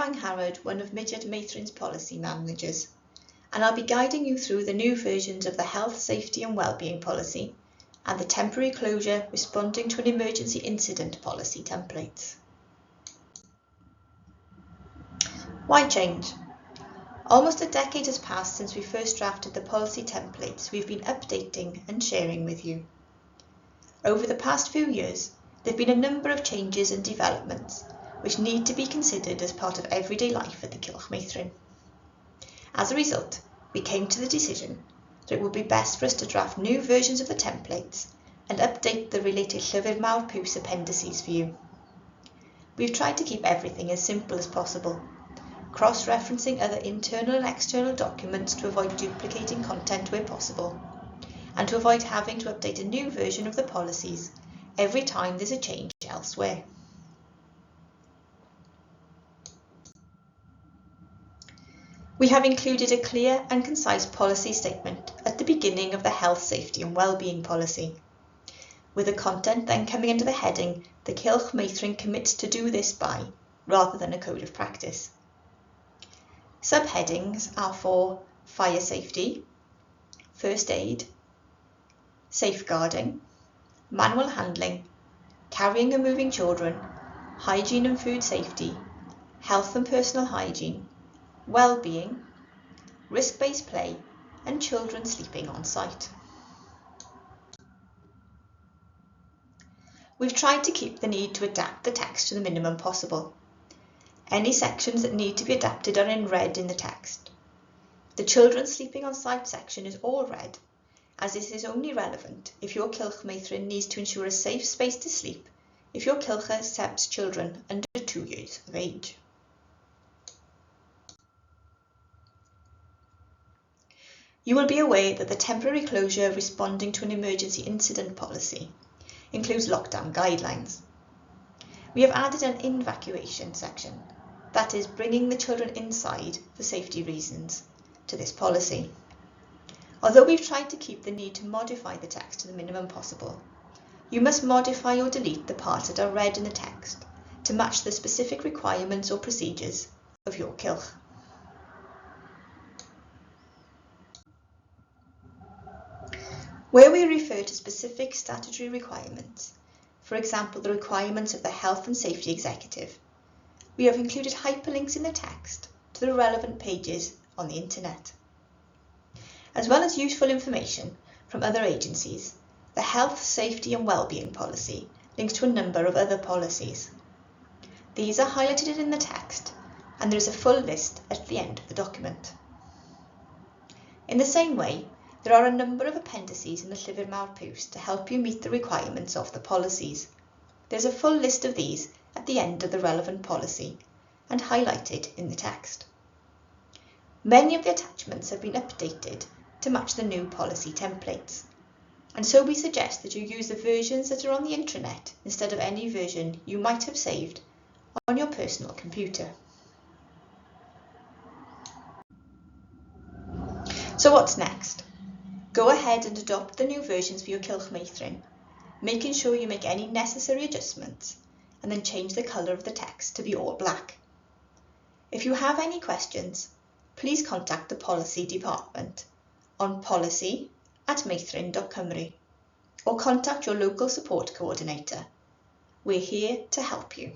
Angharad, one of Cylch Meithrin's policy managers, and I'll be guiding you through the new versions of the Health, Safety and Wellbeing policy and the Temporary Closure Responding to an Emergency Incident policy templates. Why change? Almost a decade has passed since we first drafted the policy templates we've been updating and sharing with you. Over the past few years, there have been a number of changes and developments which need to be considered as part of everyday life at the Cylch Meithrin. As a result, we came to the decision that it would be best for us to draft new versions of the templates and update the related Llyfr Mawr Piws appendices for you. We've tried to keep everything as simple as possible, cross-referencing other internal and external documents to avoid duplicating content where possible, and to avoid having to update a new version of the policies every time there's a change elsewhere. We have included a clear and concise policy statement at the beginning of the Health, Safety and Wellbeing policy, with the content then coming under the heading "The Cylch Meithrin commits to do this by," rather than a code of practice. Subheadings are for fire safety, first aid, safeguarding, manual handling, carrying and moving children, hygiene and food safety, health and personal hygiene, well-being, risk-based play, and children sleeping on site. We've tried to keep the need to adapt the text to the minimum possible. Any sections that need to be adapted are in red in the text. The children sleeping on site section is all red, as this is only relevant if your Cylch Meithrin needs to ensure a safe space to sleep if your Cylch accepts children under 2 years of age. You will be aware that the temporary closure responding to an emergency incident policy includes lockdown guidelines. We have added an evacuation section, that is, bringing the children inside for safety reasons, to this policy. Although we've tried to keep the need to modify the text to the minimum possible, you must modify or delete the parts that are red in the text to match the specific requirements or procedures of your Cylch. Where we refer to specific statutory requirements, for example the requirements of the Health and Safety Executive, we have included hyperlinks in the text to the relevant pages on the internet. As well as useful information from other agencies, the Health, Safety and Wellbeing policy links to a number of other policies. These are highlighted in the text, and there is a full list at the end of the document. In the same way, there are a number of appendices in the Llyfr Mawr Piws to help you meet the requirements of the policies. There's a full list of these at the end of the relevant policy and highlighted in the text. Many of the attachments have been updated to match the new policy templates, and so we suggest that you use the versions that are on the intranet instead of any version you might have saved on your personal computer. So what's next? Go ahead and adopt the new versions for your Cylch Meithrin, making sure you make any necessary adjustments, and then change the colour of the text to be all black. If you have any questions, please contact the Policy Department on policy@meithrin.cymru or contact your local support coordinator. We're here to help you.